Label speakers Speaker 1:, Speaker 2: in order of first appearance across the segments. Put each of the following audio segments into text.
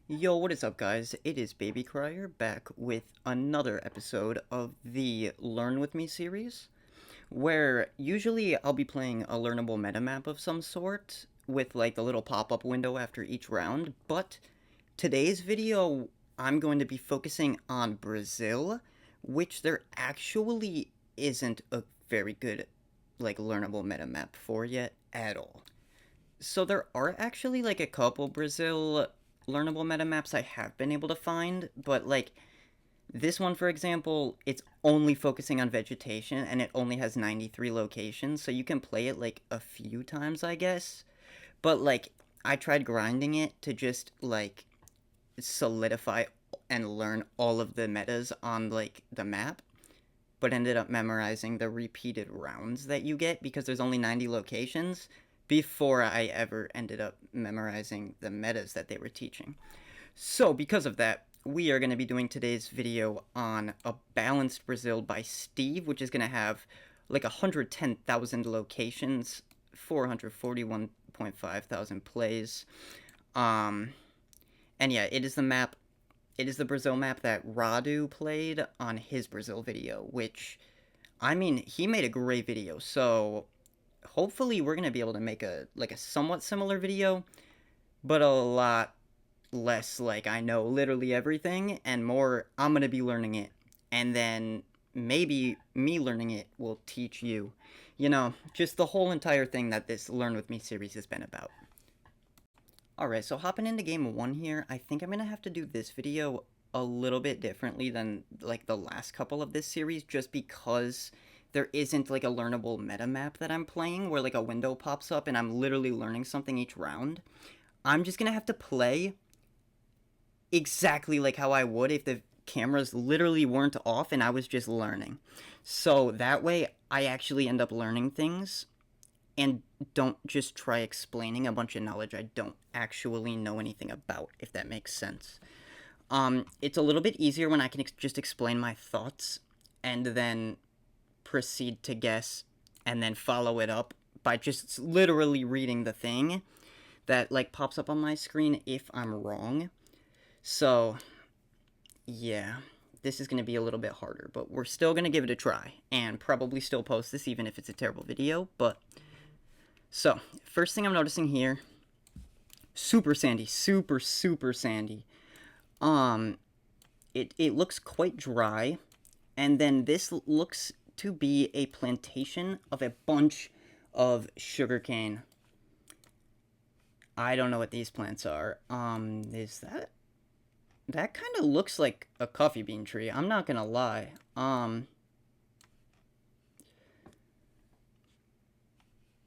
Speaker 1: Yo, what is up, guys? It is BabyCryerr back with another episode of the Learn With Me series, where usually I'll be playing a learnable meta map of some sort with like the little pop-up window after each round, but today's video I'm going to be focusing on Brazil, which there actually isn't a very good like learnable meta map for yet at all. So there are actually like a couple Brazil learnable meta maps I have been able to find, but like this one, for example, it's only focusing on vegetation and it only has 93 locations, so you can play it like a few times, I guess. But like I tried grinding it to just like solidify and learn all of the metas on like the map, but ended up memorizing the repeated rounds that you get because there's only 90 locations before I ever ended up memorizing the metas that they were teaching. So, because of that, we are going to be doing today's video on a balanced Brazil by Steve, which is going to have like 110,000 locations, 441.5 thousand plays. Um, and yeah, it is the map. It is the Brazil map that Radu played on his Brazil video, which, I mean, he made a great video. So hopefully we're gonna be able to make a somewhat similar video, but a lot less like I know literally everything and more I'm gonna be learning it, and then maybe me learning it will teach you. You know, just the whole entire thing that this Learn With Me series has been about. Alright, so hopping into game one here, I think I'm gonna have to do this video a little bit differently than like the last couple of this series, just because there isn't like a learnable meta map that I'm playing where like a window pops up and I'm literally learning something each round. I'm just gonna have to play exactly like how I would if the cameras literally weren't off and I was just learning. So that way I actually end up learning things and don't just try explaining a bunch of knowledge I don't actually know anything about, if that makes sense. It's a little bit easier when I can just explain my thoughts and then proceed to guess and then follow it up by just literally reading the thing that like pops up on my screen if I'm wrong. So, yeah, this is going to be a little bit harder, but we're still going to give it a try and probably still post this even if it's a terrible video. But so, first thing I'm noticing here, super sandy, super sandy. Um it looks quite dry, and then this looks to be a plantation of a bunch of sugarcane. I don't know what these plants are. Is that kind of looks like a coffee bean tree. I'm not gonna lie.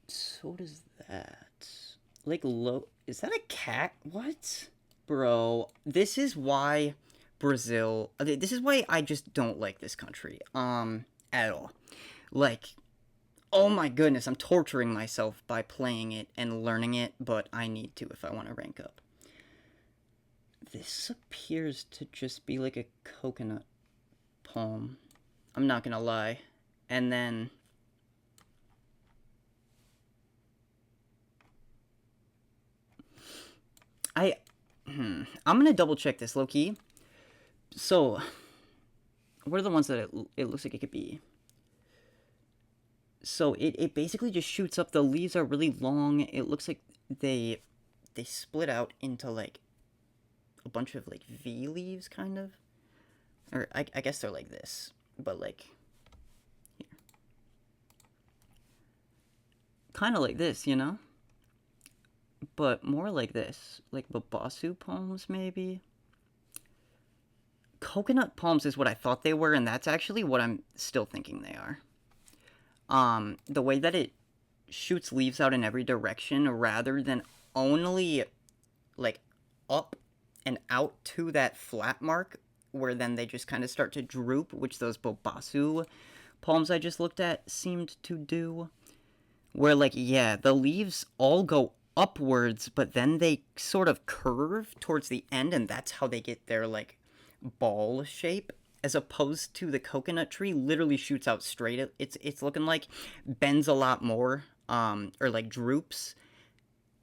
Speaker 1: So what is that? Like low? Is that a cat? What, bro? This is why Brazil. This is why I just don't like this country. At all. Like, oh my goodness, I'm torturing myself by playing it and learning it, but I need to if I want to rank up. This appears to just be like a coconut palm. I'm not gonna lie. And then I I'm gonna double check this low key. So what are the ones that it looks like it could be? So it basically just shoots up. The leaves are really long. It looks like they split out into like a bunch of like V leaves, kind of. Or I guess they're like this, but like here. Kind of like this, you know? But more like this. Like babasu palms, maybe? Coconut palms is what I thought they were, and that's actually what I'm still thinking they are. The way that it shoots leaves out in every direction rather than only like up and out to that flat mark where then they just kind of start to droop, which those bobasu palms I just looked at seemed to do. Where like, yeah, the leaves all go upwards, but then they sort of curve towards the end, and that's how they get their like ball shape, as opposed to the coconut tree literally shoots out straight. It's looking like bends a lot more, or like droops,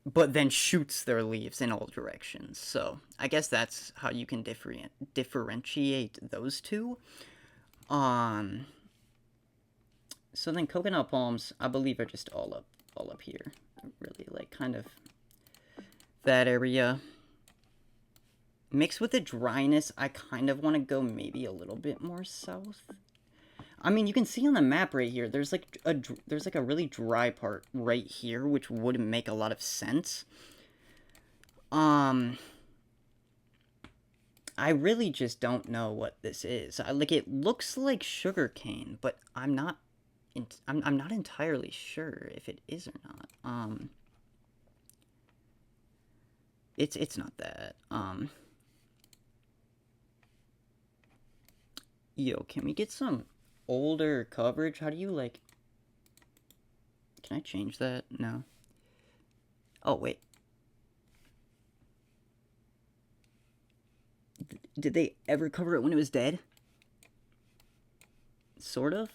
Speaker 1: but then shoots their leaves in all directions. So I guess that's how you can differentiate those two. Um, so then coconut palms, I believe, are just all up here, really, like kind of that area. Mixed with the dryness, I kind of want to go maybe a little bit more south. I mean, you can see on the map right here, there's like a really dry part right here, which wouldn't make a lot of sense. I really just don't know what this is. Like, it looks like sugarcane, but I'm not entirely sure if it is or not. It's not that. Yo, can we get some older coverage? How do you, like... Can I change that? No. Oh, wait. Did they ever cover it when it was dead? Sort of?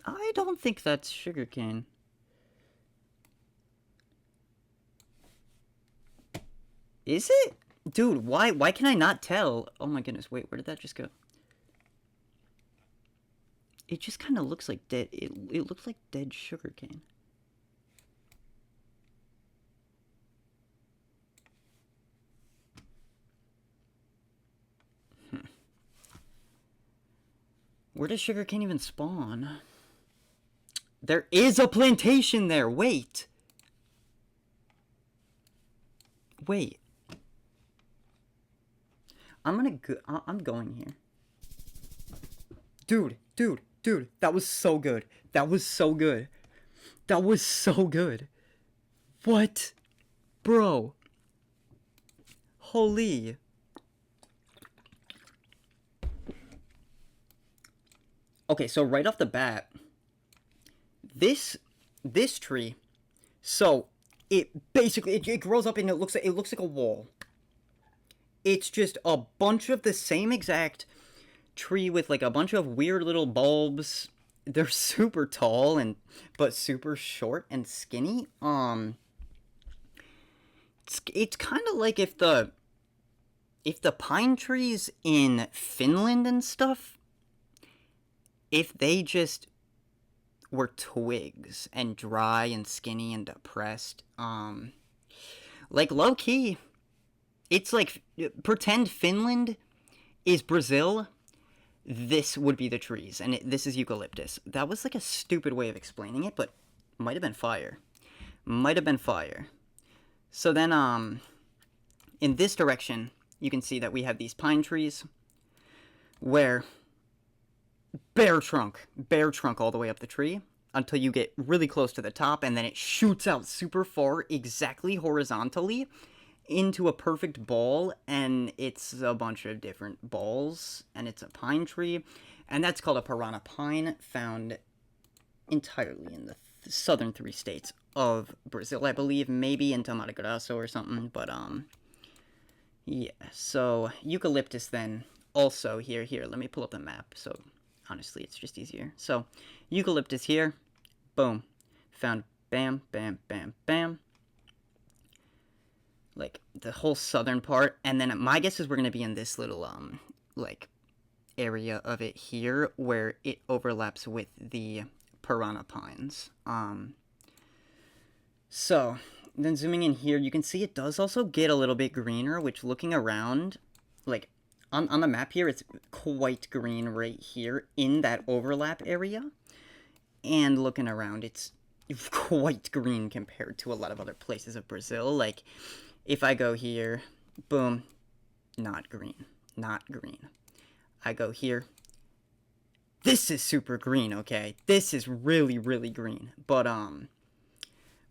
Speaker 1: I don't think that's sugarcane. Is it? Dude, why can I not tell? Oh my goodness, wait, where did that just go? It just kind of looks like dead. It looks like dead sugarcane. Where does sugarcane even spawn? There is a plantation there. Wait. Wait. I'm going here. Dude, that was so good. That was so good. That was so good. What? Bro. Holy. Okay, so right off the bat, this tree, so it basically it grows up and it looks like a wall. It's just a bunch of the same exact tree with like a bunch of weird little bulbs. They're super tall but super short and skinny. It's kind of like if the pine trees in Finland and stuff, if they just were twigs and dry and skinny and depressed. Like low key, it's like pretend Finland is Brazil. This would be the trees, and this is eucalyptus. That was like a stupid way of explaining it, but might have been fire. Might have been fire. So then, in this direction, you can see that we have these pine trees, where bare trunk all the way up the tree until you get really close to the top, and then it shoots out super far, exactly horizontally, into a perfect ball, and it's a bunch of different balls, and it's a pine tree, and that's called a piranha pine, found entirely in the southern 3 states of Brazil, I believe, maybe into Mato Grosso or something, but yeah. So eucalyptus then also here, let me pull up the map, so honestly it's just easier. So eucalyptus here, boom, found bam, bam, bam, bam, like the whole southern part, and then my guess is we're gonna be in this little like area of it here where it overlaps with the piranha pines. So then zooming in here, you can see it does also get a little bit greener, which looking around, like on the map here, it's quite green right here in that overlap area, and looking around, it's quite green compared to a lot of other places of Brazil. Like if I go here, boom, not green, not green. I go here, this is super green, okay? This is really, really green. But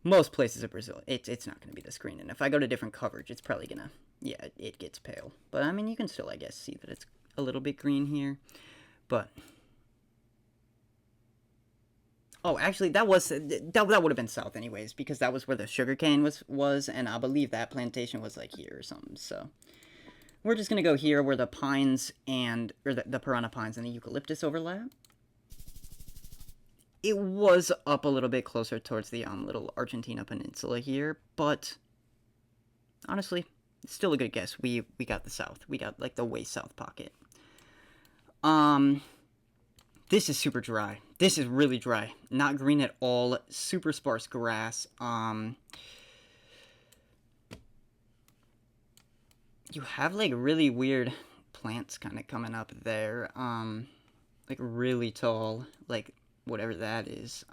Speaker 1: most places of Brazil, it's not going to be this green. And if I go to different coverage, it's probably going to, yeah, it gets pale. But I mean, you can still, I guess, see that it's a little bit green here. But oh, actually, that would have been south anyways, because that was where the sugarcane was, and I believe that plantation was like here or something. So we're just gonna go here where the pines or the piranha pines and the eucalyptus overlap. it was up a little bit closer towards the little Argentina peninsula here, but honestly, it's still a good guess. We got the south. We got like the way south pocket. This is super dry. This is really dry. Not green at all. Super sparse grass. You have like really weird plants kind of coming up there. Like really tall, like whatever that is.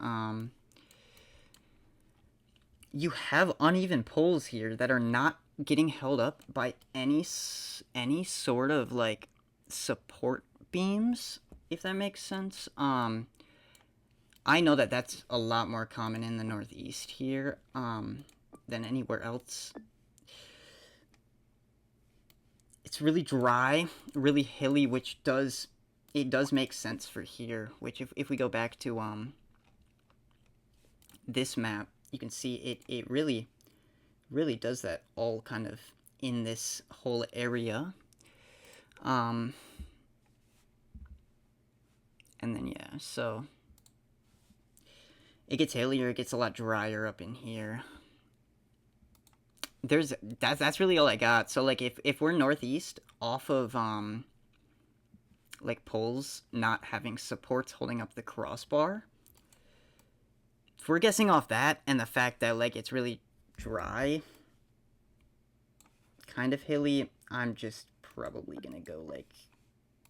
Speaker 1: You have uneven poles here that are not getting held up by any sort of like support beams, if that makes sense. I know that that's a lot more common in the Northeast here than anywhere else. It's really dry, really hilly, which does make sense for here. Which if we go back to this map, you can see it really does that all kind of in this whole area. And then yeah, so it gets hillier, it gets a lot drier up in here. That's really all I got. So like if we're northeast off of like poles not having supports holding up the crossbar, if we're guessing off that and the fact that like it's really dry, kind of hilly, I'm just probably gonna go like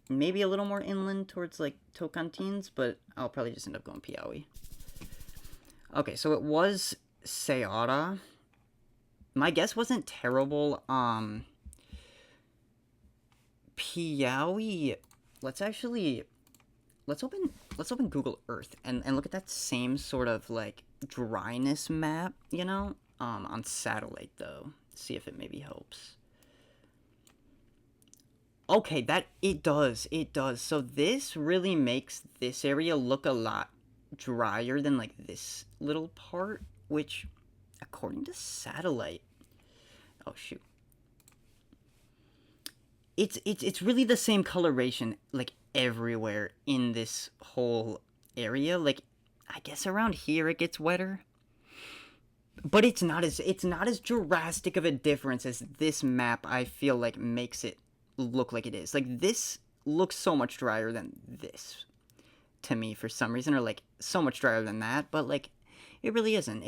Speaker 1: maybe a little more inland towards like Tocantins, but I'll probably just end up going Piauí. Okay, so it was Ceará. My guess wasn't terrible. Piauí. Let's open Google Earth and look at that same sort of like dryness map, you know? On satellite though. See if it maybe helps. Okay, it does. So this really makes this area look a lot drier than like this little part, which according to satellite, oh shoot, it's really the same coloration like everywhere in this whole area. Like I guess around here it gets wetter, but it's not as drastic of a difference as this map. I feel like makes it look like it is. Like this looks so much drier than this to me for some reason, or like so much drier than that, but like it really isn't.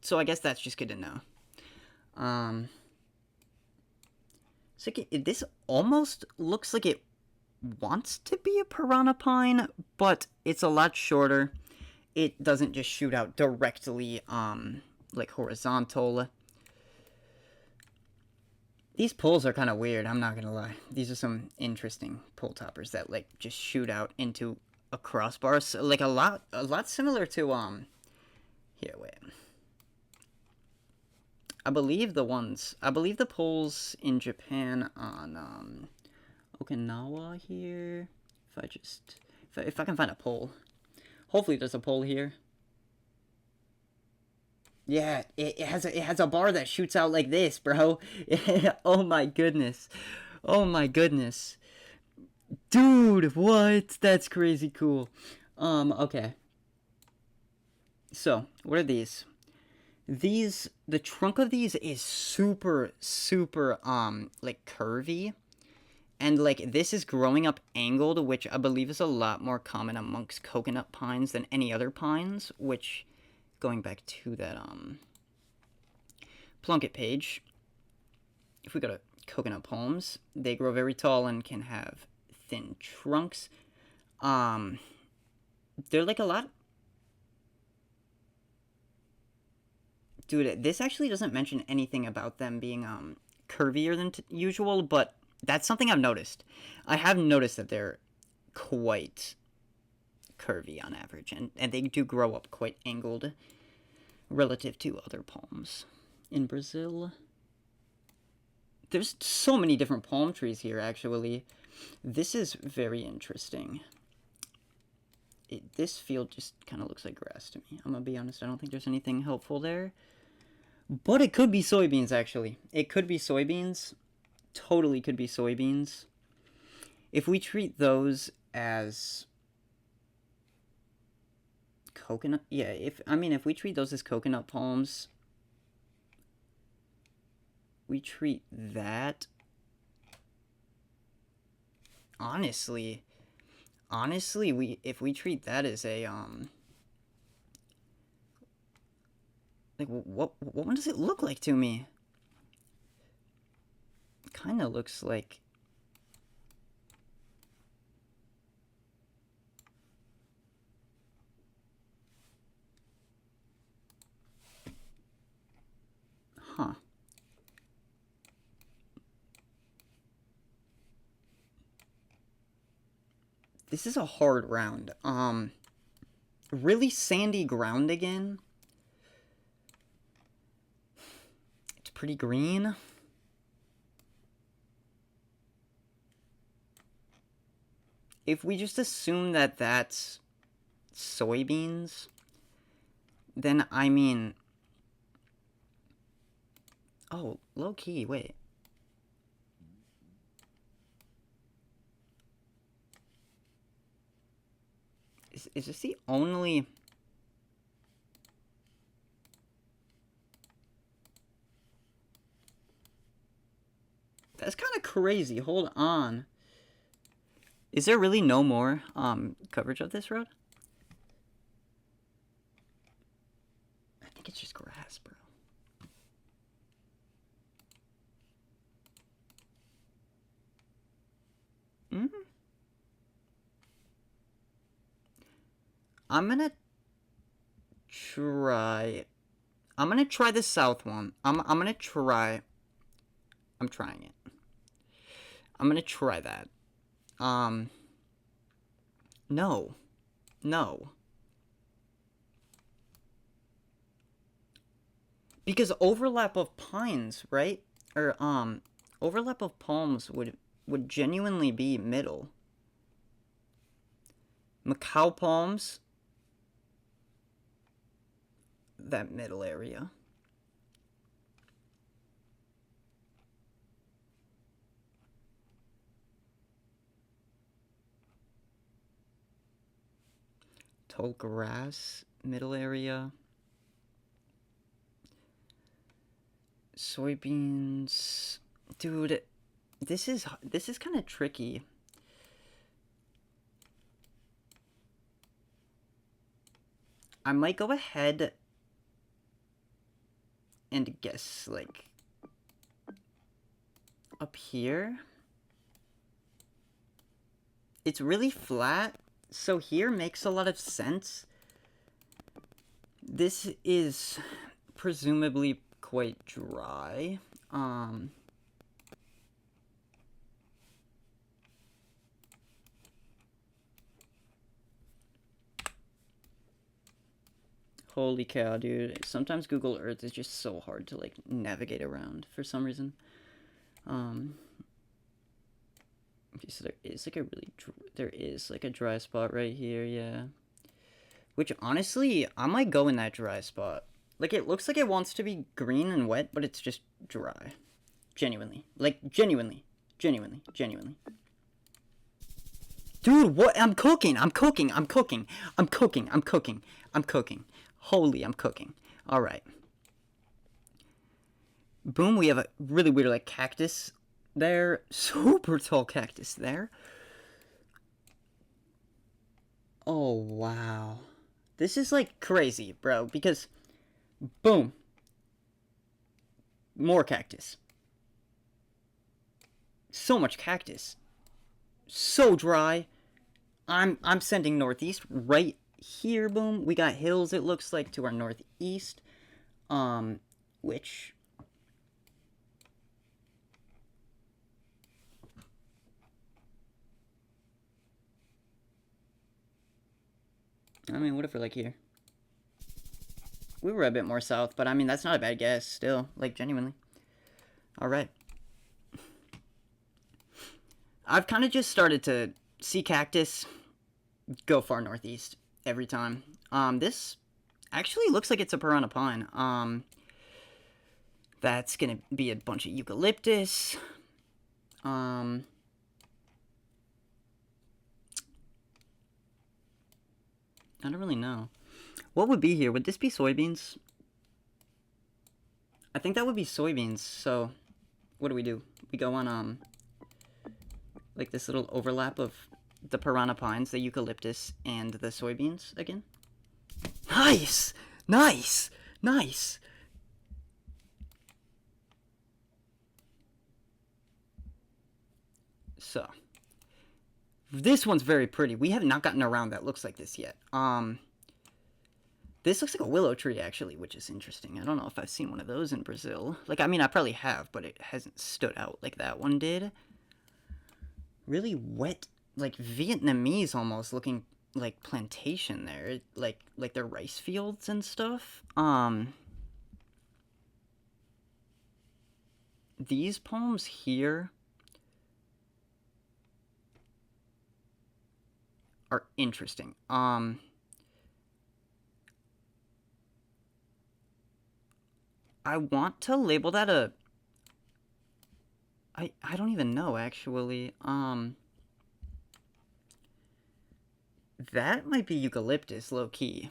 Speaker 1: So I guess that's just good to know. So this almost looks like it wants to be a piranha pine, but it's a lot shorter. It doesn't just shoot out directly like horizontal. These poles are kind of weird, I'm not gonna lie. These are some interesting pole toppers that like just shoot out into a crossbar, so, like a lot similar to here, wait. I believe the poles in Japan on Okinawa here. If I can find a pole. Hopefully there's a pole here. Yeah, it has a bar that shoots out like this, bro. Oh my goodness. Oh my goodness. Dude, what? That's crazy cool. Okay. So, what are these? The trunk of these is super like curvy. And like this is growing up angled, which I believe is a lot more common amongst coconut pines than any other pines, which going back to that Plunkett page, if we go to coconut palms, they grow very tall and can have thin trunks. They're like a lot. Dude, this actually doesn't mention anything about them being curvier than usual, but that's something I've noticed. I have noticed that they're quite curvy on average, and they do grow up quite angled relative to other palms. In Brazil, there's so many different palm trees here, actually. This is very interesting. This field just kind of looks like grass to me. I'm gonna be honest, I don't think there's anything helpful there. But it could be soybeans, actually. It could be soybeans. Totally could be soybeans. If we treat those as coconut? Yeah, if we treat those as coconut palms, we treat that. Honestly, if we treat that as a like what one does it look like to me? Kind of looks like huh. This is a hard round. Really sandy ground again. It's pretty green. If we just assume that that's soybeans, then I mean, oh, low key, wait. Is this the only... That's kind of crazy. Hold on. Is there really no more coverage of this road? I think it's just grass, bro. I'm gonna try the south one. I'm trying it. I'm gonna try that. No. Because overlap of pines, right? Or overlap of palms would genuinely be middle. Macau palms, that middle area. Tall grass, middle area. Soybeans. Dude, this is kind of tricky. I might go ahead and guess, like, up here. It's really flat, so here makes a lot of sense. This is presumably quite dry. Holy cow, dude. Sometimes Google Earth is just so hard to, like, navigate around for some reason. So there is like a dry spot right here, yeah. Which, honestly, I might go in that dry spot. Like, it looks like it wants to be green and wet, but it's just dry. Genuinely. Like, genuinely. Dude, what? I'm cooking. Holy, I'm cooking. Alright. Boom, we have a really weird, like, cactus there. Super tall cactus there. Oh, wow. This is, like, crazy, bro, because... Boom. More cactus. So much cactus. So dry. I'm sending northeast right here, boom. We got hills, it looks like, to our northeast. Which... I mean, what if we're, like, here? We were a bit more south, but I mean, that's not a bad guess still. Like, genuinely. Alright. I've kind of just started to see cactus go far northeast every time. This actually looks like it's a piranha pine. That's gonna be a bunch of eucalyptus. I don't really know. What would be here? Would this be soybeans? I think that would be soybeans, so what do? We go on, like this little overlap of the piranha pines, the eucalyptus, and the soybeans again. Nice! Nice! Nice! So, this one's very pretty. We have not gotten around that looks like this yet. This looks like a willow tree, actually, which is interesting. I don't know if I've seen one of those in Brazil. Like, I mean, I probably have, but it hasn't stood out like that one did. Really wet, like Vietnamese almost looking like plantation there. Like their rice fields and stuff. These palms here are interesting. I want to label that a... I don't even know, actually. That might be eucalyptus, low-key,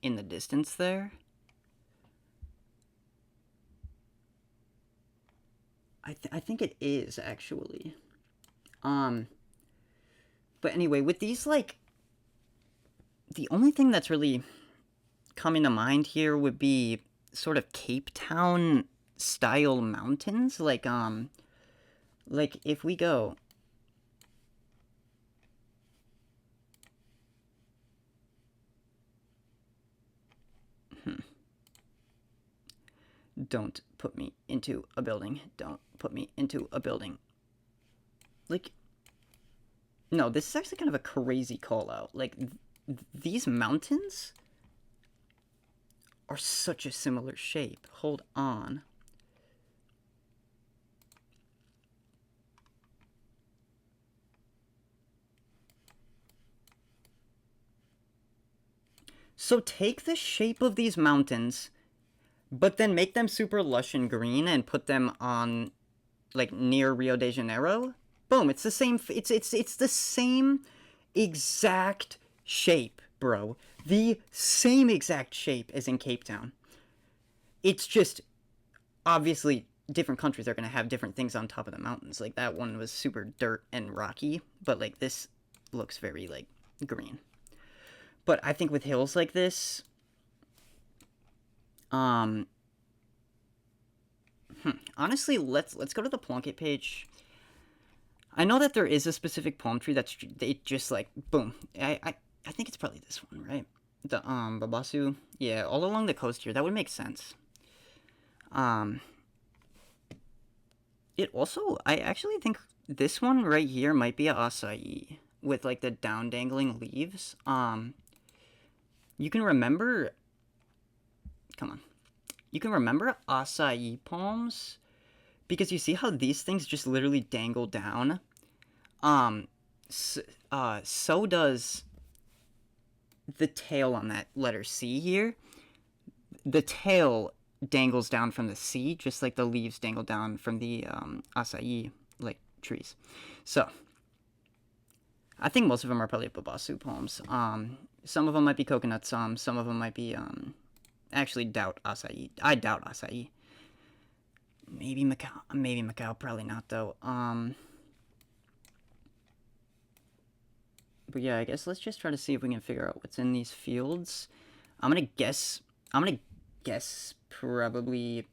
Speaker 1: in the distance there. I think it is, actually. But anyway, with these, like... The only thing that's really coming to mind here would be sort of Cape Town style mountains, like if we go don't put me into a building, don't put me into a building. Like, no, this is actually kind of a crazy call out. Like, these mountains are such a similar shape. Hold on. So take the shape of these mountains, but then make them super lush and green and put them on, like, near Rio de Janeiro. Boom, it's the same, it's the same exact shape, bro. The same exact shape as in Cape Town. It's just, obviously, different countries are going to have different things on top of the mountains. Like, that one was super dirt and rocky, but, like, this looks very, like, green. But I think with hills like this, honestly, let's go to the Plunkett page. I know that there is a specific palm tree that's they just like boom. I think it's probably this one, right? The Babasu. Yeah, all along the coast here. That would make sense. It also, I actually think this one right here might be a acai with like the down dangling leaves. You can remember. Come on. You can remember acai palms because you see how these things just literally dangle down. So does the tail on that letter C here. The tail dangles down from the C, just like the leaves dangle down from the acai like trees. So I think most of them are probably babasu palms. Some of them might be coconuts. Some of them might be actually doubt acai. I doubt acai. Maybe Macau. Maybe Macau. Probably not though. But yeah, I guess let's just try to see if we can figure out what's in these fields. I'm gonna guess probably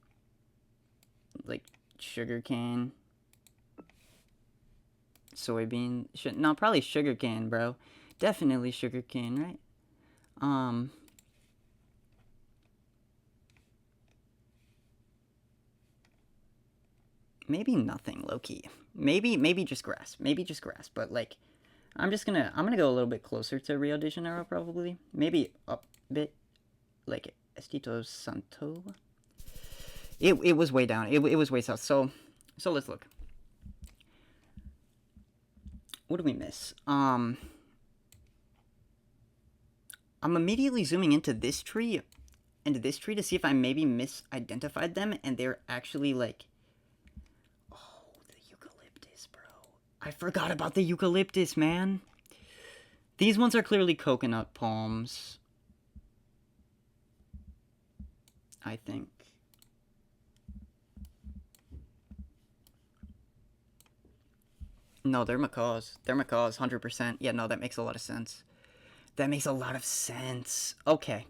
Speaker 1: like sugarcane, soybean. No, probably sugarcane, bro. Definitely sugarcane, right? Maybe nothing, low-key. Maybe just grass. Maybe just grass, but like I'm gonna go a little bit closer to Rio de Janeiro probably. Maybe up a bit like Estito Santo. It was way down. It was way south. So let's look. What do we miss? I'm immediately zooming into this tree and this tree to see if I maybe misidentified them and they're actually like I forgot about the eucalyptus, man. These ones are clearly coconut palms. I think. No, they're macaws. They're macaws, 100%. Yeah, no, that makes a lot of sense. That makes a lot of sense. Okay.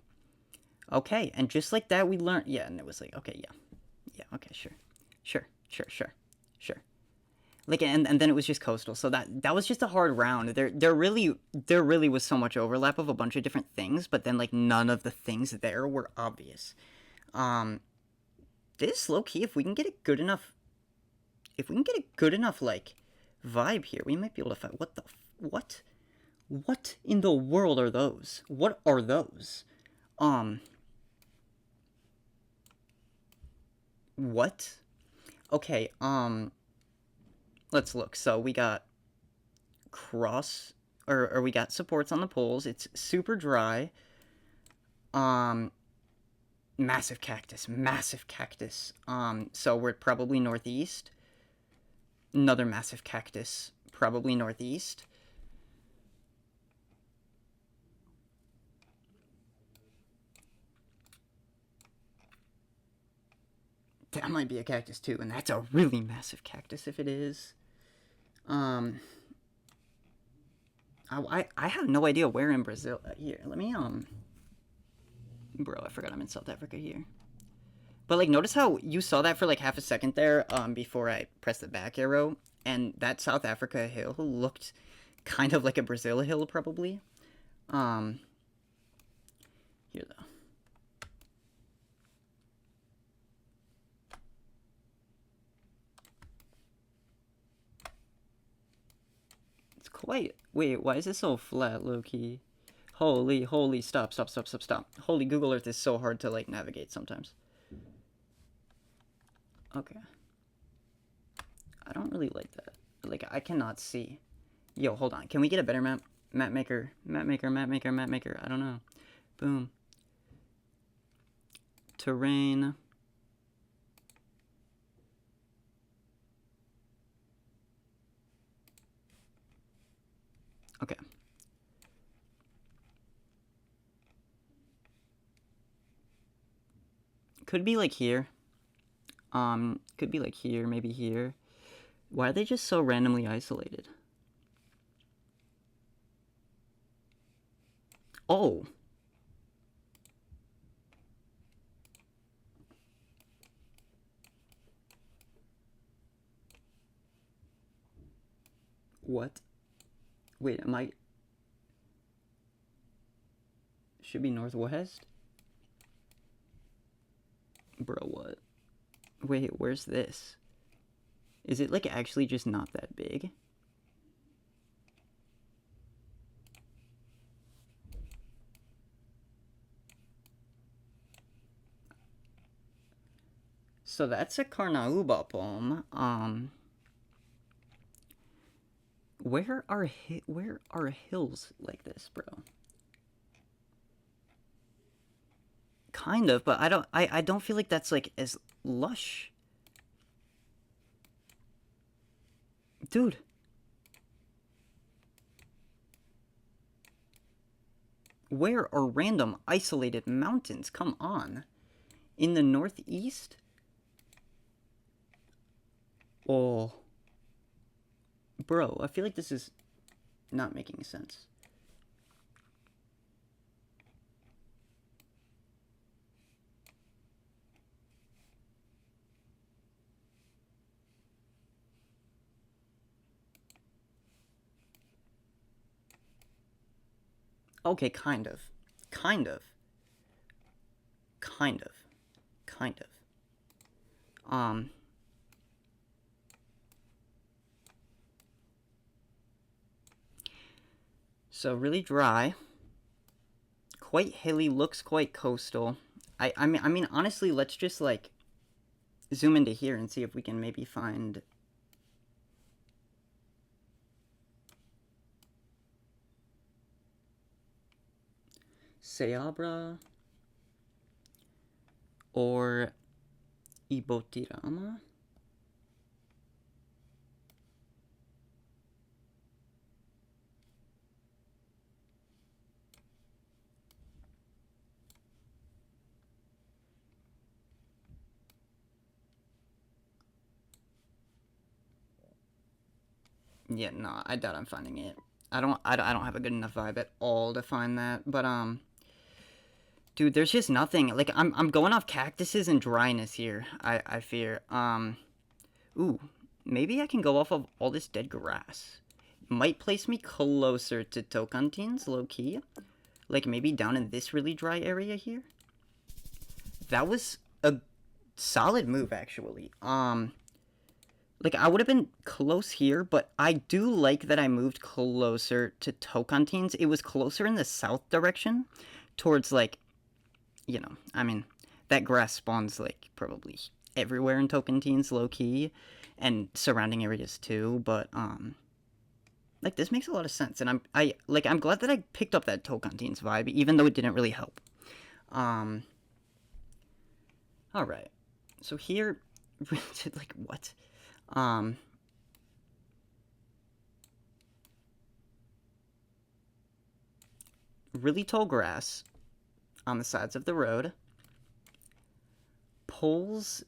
Speaker 1: Okay, and just like that, we learned. Yeah, and it was like, okay, yeah. Yeah, okay, sure. Sure, sure, sure, sure. Like, and then it was just coastal. So that was just a hard round. There really was so much overlap of a bunch of different things, but then, like, none of the things there were obvious. Um, this, low-key, if we can get a good enough. If we can get a good enough, like, vibe here, we might be able to find. What the. What? What in the world are those? What are those? What? Okay, let's look. So we got cross, or we got supports on the poles. It's super dry. Um, massive cactus, massive cactus. So we're probably northeast. Another massive cactus, probably northeast. That might be a cactus too, and that's a really massive cactus if it is. Um, I have no idea where in Brazil. Here, let me bro, I forgot I'm in South Africa here. But, like, notice how you saw that for like half a second there, before I pressed the back arrow, and that South Africa hill looked kind of like a Brazil hill, probably. Um, here though. It's quite. Wait, why is this so flat, low key? Holy, stop. Holy, Google Earth is so hard to, like, navigate sometimes. Okay. I don't really like that. Like, I cannot see. Yo, hold on. Can we get a better map? Map maker. I don't know. Boom. Terrain. Okay. Could be like here. Could be like here, maybe here. Why are they just so randomly isolated? Oh. What? Wait, am I... Should be northwest? Bro, what? Wait, where's this? Is it, like, actually just not that big? So that's a Carnaúba poem. Where are hills like this, bro? Kind of, but I don't feel like that's, like, as lush. Dude. Where are random isolated mountains? Come on. In the northeast? Oh. Bro, I feel like this is not making sense. Okay, kind of. Kind of. Kind of. Kind of. So really dry. Quite hilly, looks quite coastal. I mean, honestly, let's just, like, zoom into here and see if we can maybe find... Seabra or Ibotirama. Yeah, no, I doubt I'm finding it. I don't have a good enough vibe at all to find that. But dude, there's just nothing. Like I'm going off cactuses and dryness here. I fear. Ooh, maybe I can go off of all this dead grass. Might place me closer to Tocantins, low key. Like maybe down in this really dry area here. That was a solid move actually. Like I would have been close here, but I do like that I moved closer to Tocantins. It was closer in the south direction, towards like, I mean, that grass spawns like probably everywhere in Tocantins, low key, and surrounding areas too. But like this makes a lot of sense, and I'm glad that I picked up that Tocantins vibe, even though it didn't really help. Um, all right, so here, like what? Um, really tall grass on the sides of the road. Poles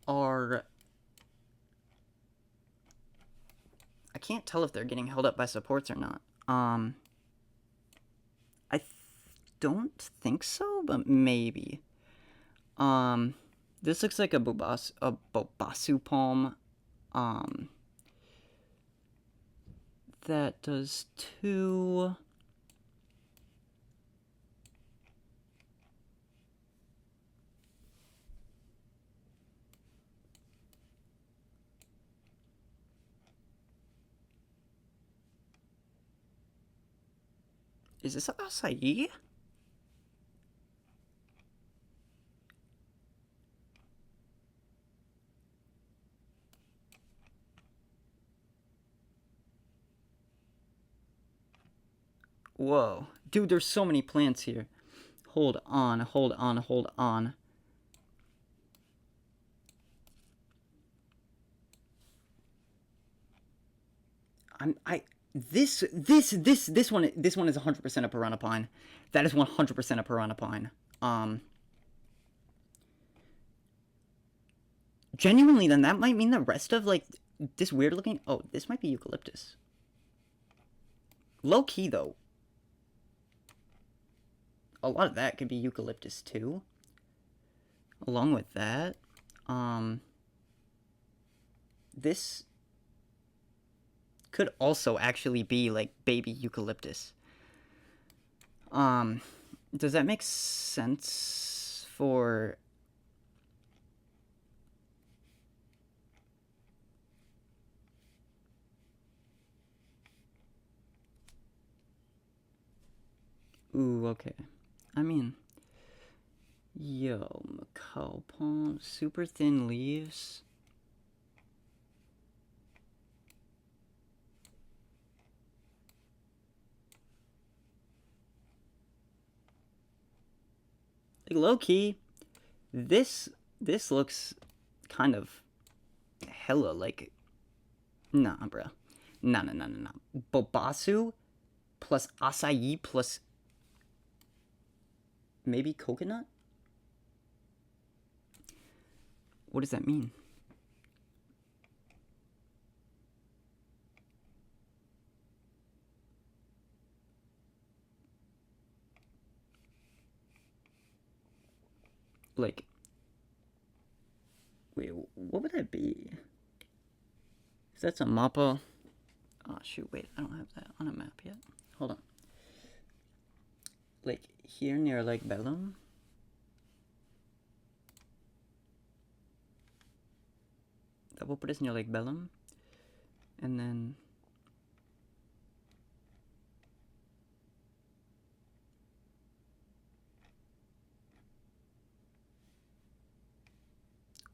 Speaker 1: are... I can't tell if they're getting held up by supports or not. I don't think so, but maybe. This looks like a bobasu palm. That does two. Is this acai? Whoa. Dude, there's so many plants here. Hold on, hold on, hold on. This one is 100% a piranha pine. That is 100% a piranha pine. Genuinely, then that might mean the rest of like this weird looking. Oh, this might be eucalyptus. Low key though, a lot of that could be eucalyptus too. Along with that, this could also actually be like baby eucalyptus. Does that make sense for... Ooh, okay. I mean, yo, Macau palm, super thin leaves. Like low key, this looks kind of hella like... Nah, bruh. Nah. Bobasu plus acai plus maybe coconut? What does that mean? Like, wait, what would that be? Is that some mappa? Oh shoot, wait, I don't have that on a map yet. Hold on. Like here near Lake Bellum? That will put us near Lake Bellum. And then...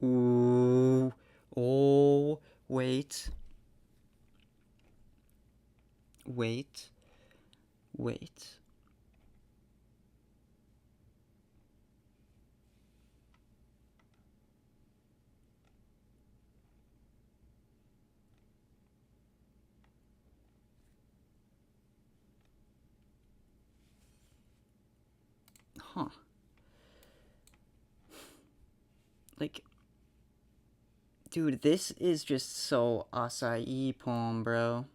Speaker 1: Ooh. Oh, wait. Wait. Huh. Like, Dude, this is just so acai palm, bro.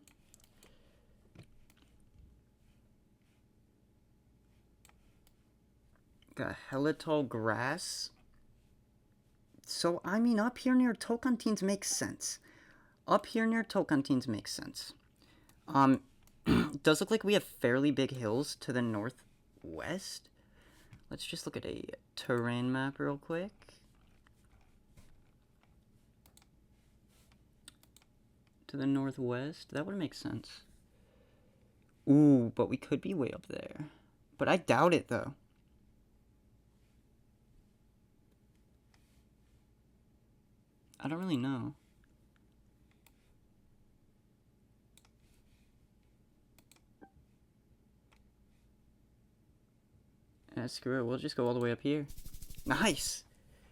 Speaker 1: Got hella tall grass. So, I mean, up here near Tocantins makes sense. Up here near Tocantins makes sense. It does look like we have fairly big hills to the northwest. Let's just look at a terrain map real quick. To the northwest, that would make sense. Ooh, but we could be way up there. But I doubt it, though. I don't really know. Screw it, we'll just go all the way up here. Nice!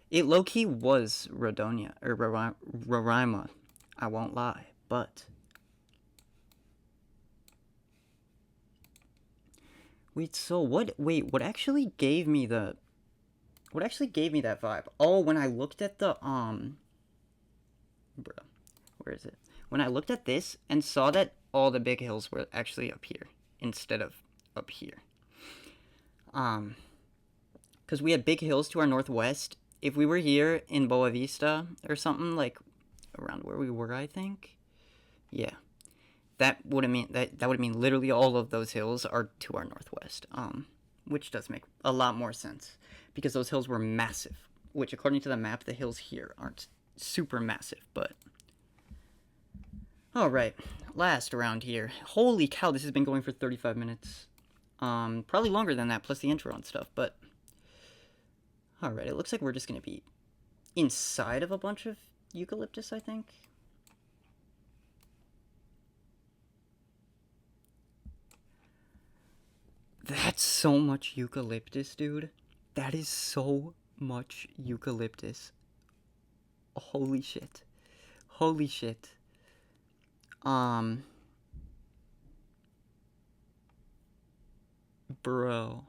Speaker 1: It low-key was Rodonia, or Roraima. I won't lie, but... Wait, so what? Wait, what actually gave me the... What actually gave me that vibe? Oh, when I looked at the, Bro, where is it? When I looked at this and saw that all the big hills were actually up here instead of up here. Because we had big hills to our northwest. If we were here in Boa Vista or something, like around where we were, I think. Yeah. That would mean that would mean literally all of those hills are to our northwest. Which does make a lot more sense. Because those hills were massive. Which according to the map, the hills here aren't super massive, but... Alright, last around here. Holy cow, this has been going for 35 minutes. Probably longer than that, plus the intro and stuff, but... Alright, it looks like we're just gonna be inside of a bunch of eucalyptus, I think. That's so much eucalyptus, dude. That is so much eucalyptus. Holy shit. Holy shit. Bro.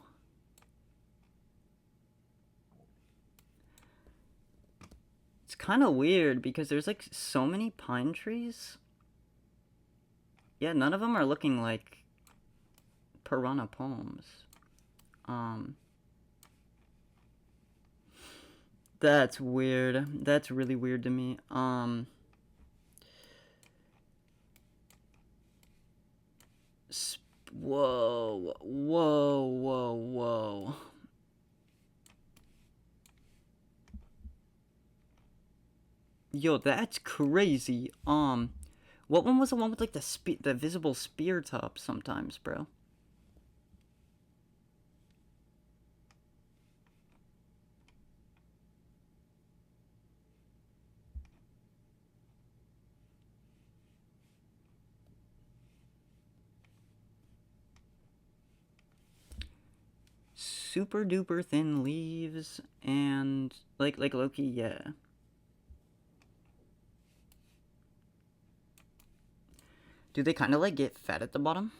Speaker 1: It's kind of weird because there's like so many pine trees. Yeah, none of them are looking like piranha palms. That's weird. That's really weird to me. Whoa, whoa, whoa, whoa. Yo, that's crazy. What one was the one with like the visible spear top sometimes, bro? Super duper thin leaves and like Loki, yeah. Do they kind of like get fat at the bottom?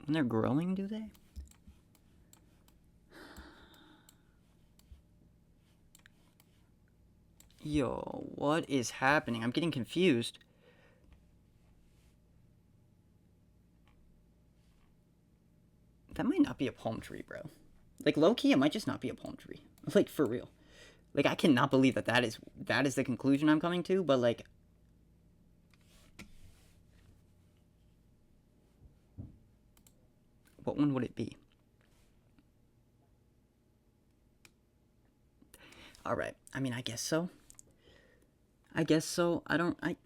Speaker 1: When they're growing, do they? Yo, what is happening? I'm getting confused. That might not be a palm tree, bro. Like, low-key, it might just not be a palm tree. Like, for real. Like, I cannot believe that is the conclusion I'm coming to, but, like... What one would it be? Alright, I mean, I guess so. I guess so. Alright,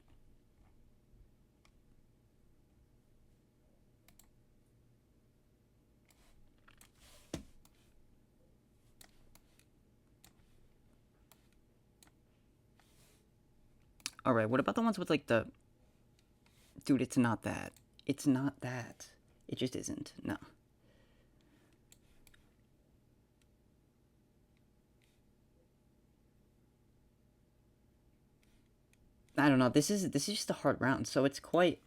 Speaker 1: what about the ones with, like, the... Dude, it's not that. It's not that. It just isn't. No. I don't know. This is just a hard round, so it's quite...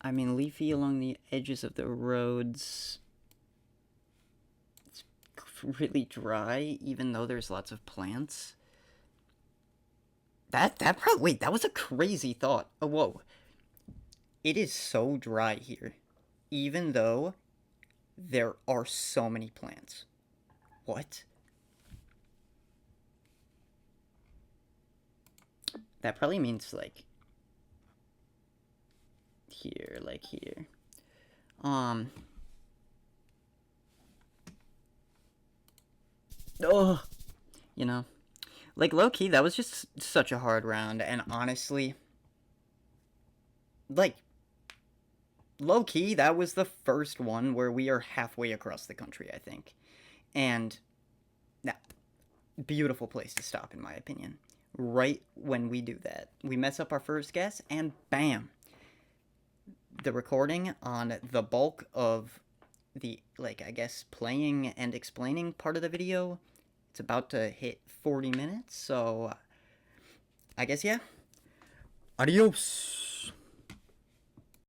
Speaker 1: I mean, leafy along the edges of the roads. It's really dry, even though there's lots of plants. Wait, that was a crazy thought. Oh, whoa. It is so dry here, even though there are so many plants. What? That probably means, like, here, like here. Oh, you know, like, low-key, that was just such a hard round, and honestly, like, low-key, that was the first one where we are halfway across the country, I think. And, now, beautiful place to stop, in my opinion. Right when we do that, we mess up our first guess, and bam! The recording on the bulk of the, like, I guess, playing and explaining part of the video, it's about to hit 40 minutes, so I guess, yeah. Adios!